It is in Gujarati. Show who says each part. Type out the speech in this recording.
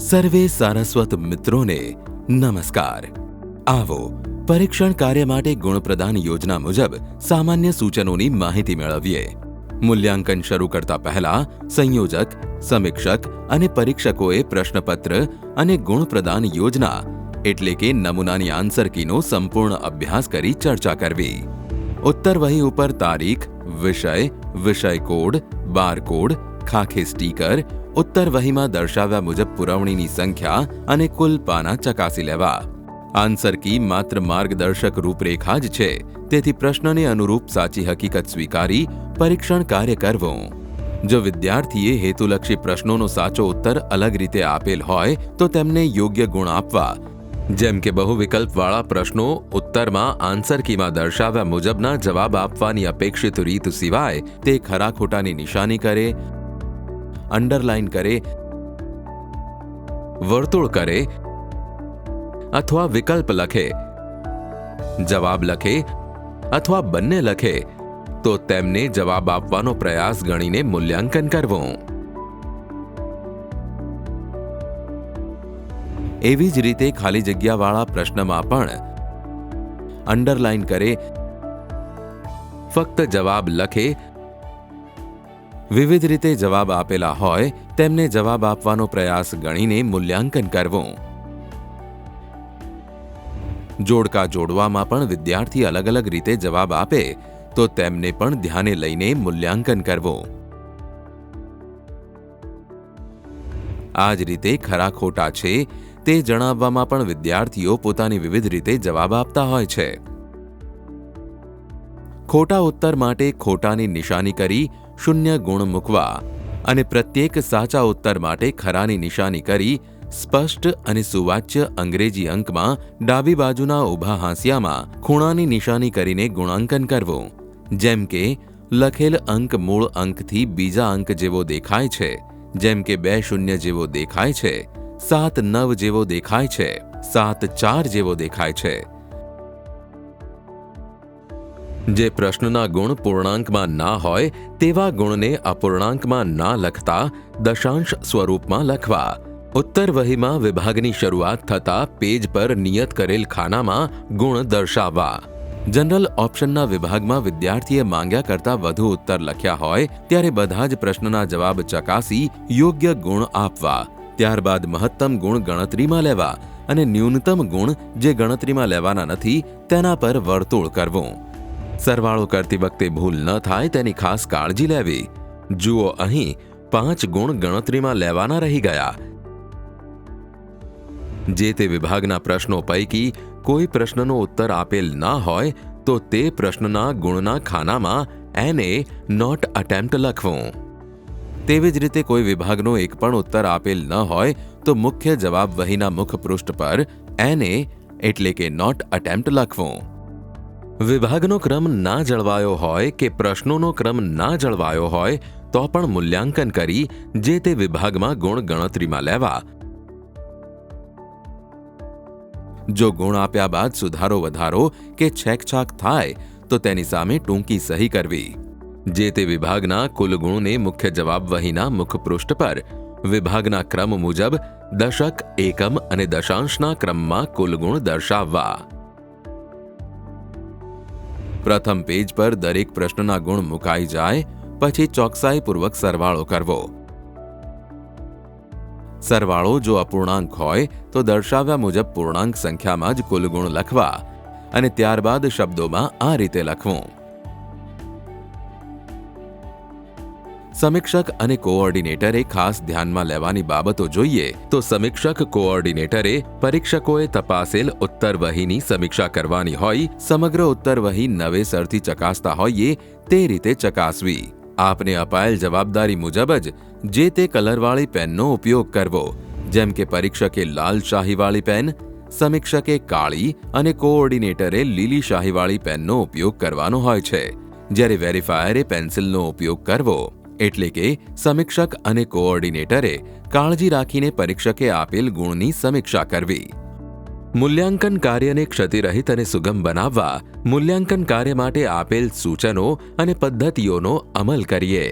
Speaker 1: સર્વે સારસ્વત મિત્રોને નમસ્કાર। આવો પરીક્ષણ કાર્ય માટે ગુણ પ્રદાન યોજના મુજબ સામાન્ય સૂચનોની માહિતી મેળવીએ। મૂલ્યાંકન શરૂ કરતા પહેલા સંયોજક, સમીક્ષક અને પરીક્ષકોએ પ્રશ્નપત્ર અને ગુણ પ્રદાન યોજના એટલે કે નમૂનાની આન્સર કીનો સંપૂર્ણ અભ્યાસ કરી ચર્ચા કરવી। ઉત્તર વહી ઉપર તારીખ, વિષય, વિષય કોડ, બાર કોડ, ખાખે સ્ટીકર, ઉત્તર વહીમાં દર્શાવ્યા મુજબ પુરવણીની સંખ્યા અને કુલ પાના ચકાસી લેવા। આન્સર કી માત્ર માર્ગદર્શક રૂપરેખા જ છે, તેથી પ્રશ્નને અનુરૂપ સાચી હકીકત સ્વીકારી પરીક્ષણ કાર્ય કરવું। જો વિદ્યાર્થીએ હેતુલક્ષી પ્રશ્નોનો સાચો ઉત્તર અલગ રીતે આપેલ હોય તો તેમને યોગ્ય ગુણ આપવા। જેમ કે બહુ વિકલ્પવાળા પ્રશ્નો ઉત્તરમાં આન્સર કીમાં દર્શાવ્યા મુજબના જવાબ આપવાની અપેક્ષિત રીત સિવાય તે ખરા ખોટાની નિશાની કરે, અંડરલાઇન કરે, વર્તુળ કરે અથવા વિકલ્પ લખે, જવાબ લખે અથવા બંને લખે તો તેમને જવાબ આપવાનો પ્રયાસ ગણીને મૂલ્યાંકન કરવું। એવી જ રીતે ખાલી જગ્યાવાળા પ્રશ્નમાં પણ અંડરલાઇન કરે, ફક્ત જવાબ લખે, વિવિધ રીતે જવાબ આપેલા હોય તેમને જવાબ આપવાનો પ્રયાસ ગણીને મૂલ્યાંકન કરવું। જોડકા જોડવામાં પણ વિદ્યાર્થી અલગ અલગ રીતે જવાબ આપે તો તેમને પણ ધ્યાને લઈને મૂલ્યાંકન કરવું। આ જ રીતે ખરા ખોટા છે તે જણાવવામાં પણ વિદ્યાર્થીઓ પોતાની વિવિધ રીતે જવાબ આપતા હોય છે। ખોટા ઉત્તર માટે ખોટાની નિશાની કરી શૂન્ય ગુણ મૂકવા અને પ્રત્યેક સાચા ઉત્તર માટે ખરાની નિશાની કરી સ્પષ્ટ અને સુવાચ્ય અંગ્રેજી અંકમાં ડાબી બાજુના ઊભા હાંસિયામાં ખૂણાની નિશાની કરીને ગુણાંકન કરવું। જેમ કે લખેલ અંક મૂળ અંકથી બીજા અંક જેવો દેખાય છે, જેમ કે 2 શૂન્ય જેવો દેખાય છે, 7 9 જેવો દેખાય છે, 7 4 જેવો દેખાય છે। જે પ્રશ્નના ગુણ પૂર્ણાંકમાં ના હોય તેવા ગુણને અપૂર્ણાંકમાં ના લખતા દશાંશ સ્વરૂપમાં લખવા। ઉત્તર વહીમાં વિભાગની શરૂઆત થતા પેજ પર નિયત કરેલ ખાનામાં ગુણ દર્શાવવા। જનરલ ઓપ્શનના વિભાગમાં વિદ્યાર્થીએ માંગ્યા કરતાં વધુ ઉત્તર લખ્યા હોય ત્યારે બધા જ પ્રશ્નના જવાબ ચકાસી યોગ્ય ગુણ આપવા। ત્યારબાદ મહત્તમ ગુણ ગણતરીમાં લેવા અને ન્યૂનતમ ગુણ જે ગણતરીમાં લેવાના નથી તેના પર વર્તુળ કરવું। સરવાળો કરતી વખતે ભૂલ ન થાય તેની ખાસ કાળજી લેવી। જુઓ, અહીં 5 ગુણ ગણતરીમાં લેવાના રહી ગયા। જે તે વિભાગના પ્રશ્નો પૈકી કોઈ પ્રશ્નનો ઉત્તર આપેલ ના હોય તો તે પ્રશ્નના ગુણના ખાનામાં NA નોટ અટેમ્પ્ટ લખવું। તેવી જ રીતે કોઈ વિભાગનો એક પણ ઉત્તર આપેલ ન હોય તો મુખ્ય જવાબ વહીના મુખ પૃષ્ઠ પર NA એટલે કે નોટ અટેમ્પ્ટ લખવું। વિભાગનો ક્રમ ના જળવાયો હોય કે પ્રશ્નોનો ક્રમ ના જળવાયો હોય તો પણ મૂલ્યાંકન કરી જે તે વિભાગમાં ગુણ ગણતરીમાં લેવા। જો ગુણ આપ્યા બાદ સુધારો વધારો કે છેકછાક થાય તો તેની સામે ટૂંકી સહી કરવી। જે તે વિભાગના કુલ ગુણને મુખ્ય જવાબ વહીના મુખ પૃષ્ઠ પર વિભાગના ક્રમ મુજબ દશક, એકમ અને દશાંશના ક્રમમાં કુલ ગુણ દર્શાવવા। પ્રથમ પેજ પર દરેક પ્રશ્નના ગુણ મુકાઈ જાય પછી ચોકસાઈપૂર્વક સરવાળો કરવો। સરવાળો જો અપૂર્ણાંક હોય તો દર્શાવ્યા મુજબ પૂર્ણાંક સંખ્યામાં જ કુલ ગુણ લખવા અને ત્યારબાદ શબ્દોમાં આ રીતે લખવું। સમીક્ષક અને કોઓર્ડિનેટરે ખાસ ધ્યાનમાં લેવાની બાબતો જોઈએ તો સમીક્ષક કોઓર્ડિનેટરે પરીક્ષકોએ તપાસેલ ઉત્તર વહીની સમીક્ષા કરવાની હોય સમગ્ર ઉત્તર વહી નવેસરથી ચકાસતા હોઈએ તે રીતે ચકાસવી। આપને અપાયેલ જવાબદારી મુજબ જ જે તે કલરવાળી પેનનો ઉપયોગ કરવો। જેમ કે પરીક્ષકે લાલ શાહીવાળી પેન, સમીક્ષકે કાળી અને કોઓર્ડિનેટરે લીલી શાહીવાળી પેનનો ઉપયોગ કરવાનો હોય છે, જ્યારે વેરીફાયરે પેન્સિલનો ઉપયોગ કરવો। એટલે કે સમીક્ષક અને કોઓર્ડિનેટરે કાળજી રાખીને પરીક્ષકે આપેલ ગુણની સમીક્ષા કરવી। મૂલ્યાંકન કાર્યને ક્ષતિરહિત અને સુગમ બનાવવા મૂલ્યાંકન કાર્ય માટે આપેલ સૂચનો અને પદ્ધતિઓનો અમલ કરીએ।